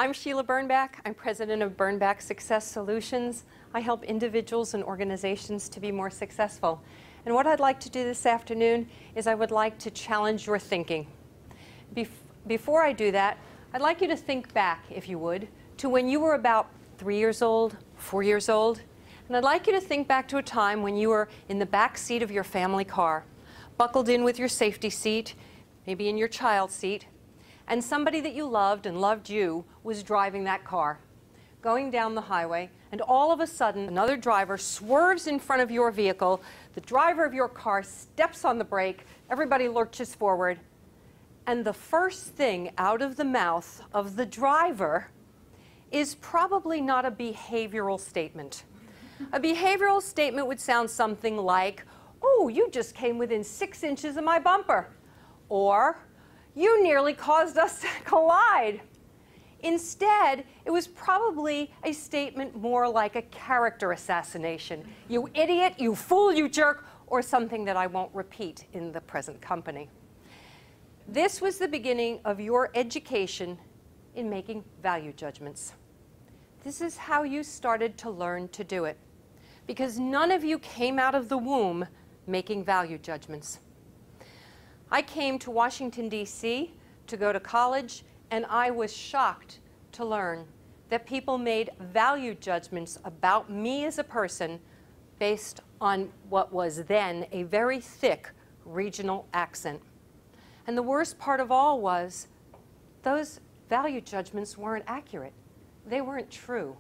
I'm Sheila Birnbach. I'm president of Birnbach Success Solutions. I help individuals and organizations to be more successful. And what I'd like to do this afternoon is I would like to challenge your thinking. Before I do that, I'd like you to think back, if you would, to when you were about 3 years old, 4 years old. And I'd like you to think back to a time when you were in the back seat of your family car, buckled in with your safety seat, maybe in your child's seat, and somebody that you loved and loved you was driving that car, going down the highway, and all of a sudden another driver swerves in front of your vehicle, the driver of your car steps on the brake, everybody lurches forward, and the first thing out of the mouth of the driver is probably not a behavioral statement. A behavioral statement would sound something like, "Oh, you just came within 6 inches of my bumper," or "You nearly caused us to collide." Instead, it was probably a statement more like a character assassination. "You idiot, you fool, you jerk," or something that I won't repeat in the present company. This was the beginning of your education in making value judgments. This is how you started to learn to do it, because none of you came out of the womb making value judgments. I came to Washington, D.C. to go to college, and I was shocked to learn that people made value judgments about me as a person based on what was then a very thick regional accent. And the worst part of all was those value judgments weren't accurate. They weren't true.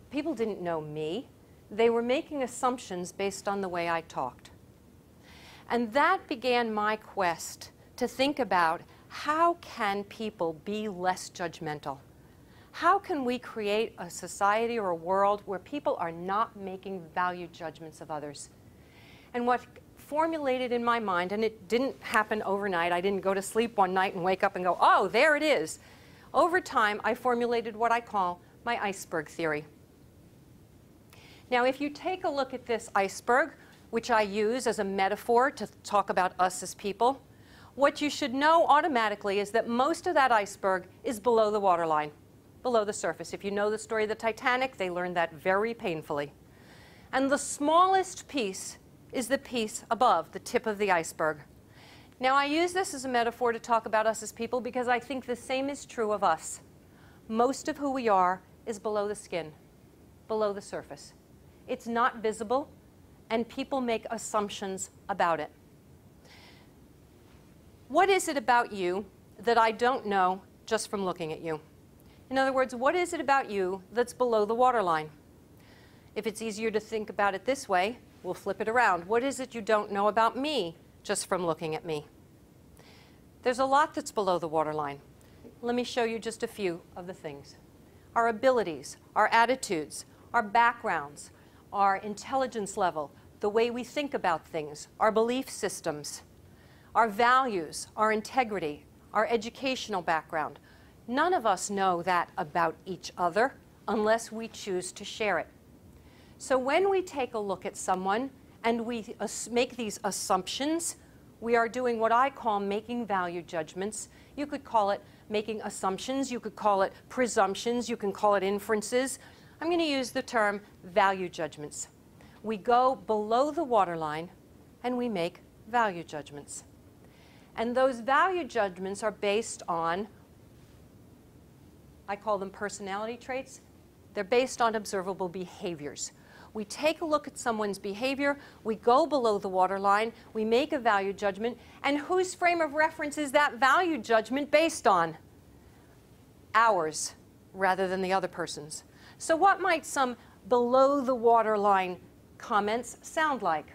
People didn't know me. They were making assumptions based on the way I talked. And that began my quest to think about how can people be less judgmental? How can we create a society or a world where people are not making value judgments of others? And what formulated in my mind, and it didn't happen overnight, I didn't go to sleep one night and wake up and go, "Oh, there it is." Over time, I formulated what I call my iceberg theory. Now, if you take a look at this iceberg, which I use as a metaphor to talk about us as people, what you should know automatically is that most of that iceberg is below the waterline, below the surface. If you know the story of the Titanic, they learned that very painfully. And the smallest piece is the piece above, the tip of the iceberg. Now, I use this as a metaphor to talk about us as people because I think the same is true of us. Most of who we are is below the skin, below the surface. It's not visible, and people make assumptions about it. What is it about you that I don't know just from looking at you? In other words, what is it about you that's below the waterline? If it's easier to think about it this way, we'll flip it around. What is it you don't know about me just from looking at me? There's a lot that's below the waterline. Let me show you just a few of the things. Our abilities, our attitudes, our backgrounds, our intelligence level, the way we think about things, our belief systems, our values, our integrity, our educational background. None of us know that about each other unless we choose to share it. So when we take a look at someone and we make these assumptions, we are doing what I call making value judgments. You could call it making assumptions, you could call it presumptions, you can call it inferences. I'm going to use the term value judgments. We go below the waterline and we make value judgments. And those value judgments are based on, I call them personality traits. They're based on observable behaviors. We take a look at someone's behavior, we go below the waterline, we make a value judgment, and whose frame of reference is that value judgment based on? Ours, rather than the other person's. So what might some below the waterline comments sound like?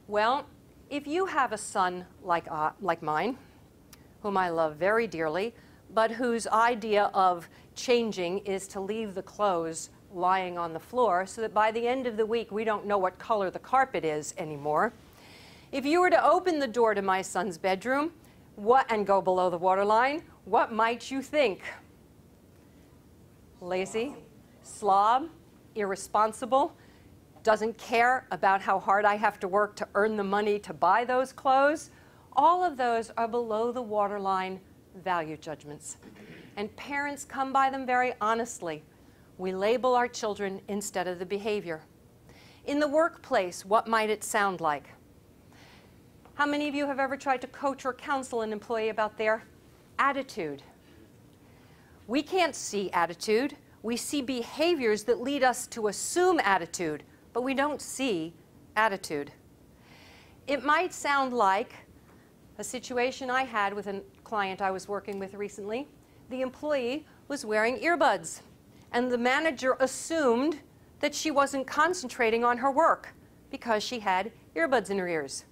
Well, if you have a son like mine, whom I love very dearly, but whose idea of changing is to leave the clothes lying on the floor so that by the end of the week we don't know what color the carpet is anymore. If you were to open the door to my son's bedroom and go below the waterline, what might you think? Lazy, slob, irresponsible, doesn't care about how hard I have to work to earn the money to buy those clothes. All of those are below the waterline value judgments. and parents come by them very honestly. We label our children instead of the behavior. In the workplace, what might it sound like? How many of you have ever tried to coach or counsel an employee about their attitude? We can't see attitude. We see behaviors that lead us to assume attitude, but we don't see attitude. It might sound like a situation I had with a client I was working with recently. The employee was wearing earbuds, and the manager assumed that she wasn't concentrating on her work because she had earbuds in her ears.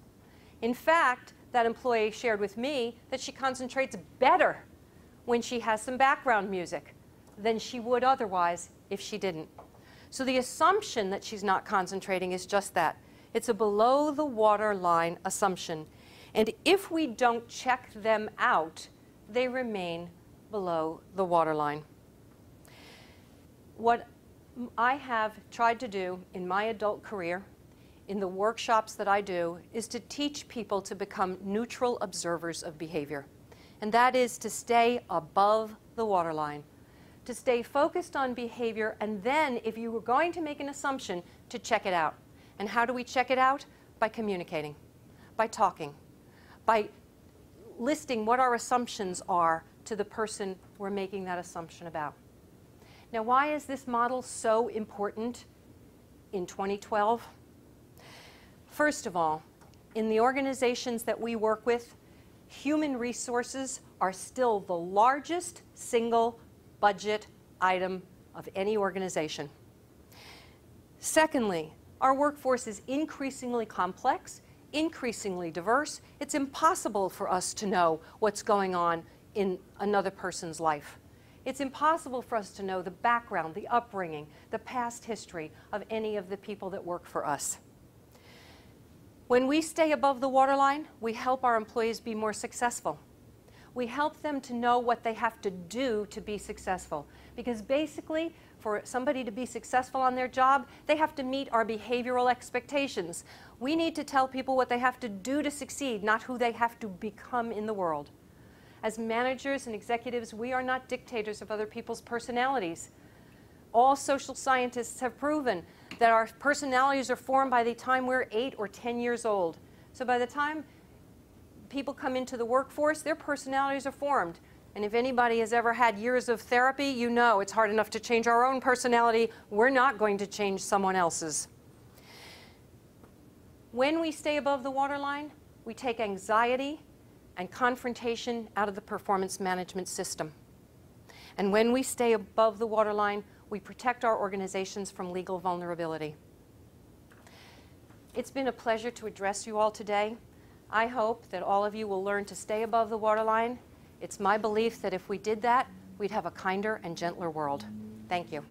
In fact, that employee shared with me that she concentrates better when she has some background music than she would otherwise if she didn't. So the assumption that she's not concentrating is just that. It's a below the waterline assumption. And if we don't check them out, they remain below the waterline. What I have tried to do in my adult career, in the workshops that I do, is to teach people to become neutral observers of behavior. And that is to stay above the waterline, to stay focused on behavior, and then if you were going to make an assumption, to check it out. And how do we check it out? By communicating, by talking, by listing what our assumptions are to the person we're making that assumption about. Now, why is this model so important in 2012? First of all, in the organizations that we work with, human resources are still the largest single budget item of any organization. Secondly, our workforce is increasingly complex, increasingly diverse. It's impossible for us to know what's going on in another person's life. It's impossible for us to know the background, the upbringing, the past history of any of the people that work for us. When we stay above the waterline, we help our employees be more successful. We help them to know what they have to do to be successful. Because basically, for somebody to be successful on their job, they have to meet our behavioral expectations. We need to tell people what they have to do to succeed, not who they have to become in the world. As managers and executives, we are not dictators of other people's personalities. All social scientists have proven that our personalities are formed by the time we're 8 or 10 years old. So by the time people come into the workforce, their personalities are formed. And if anybody has ever had years of therapy, you know it's hard enough to change our own personality. We're not going to change someone else's. When we stay above the waterline, we take anxiety and confrontation out of the performance management system. And when we stay above the waterline, we protect our organizations from legal vulnerability. It's been a pleasure to address you all today. I hope that all of you will learn to stay above the waterline. It's my belief that if we did that, we'd have a kinder and gentler world. Thank you.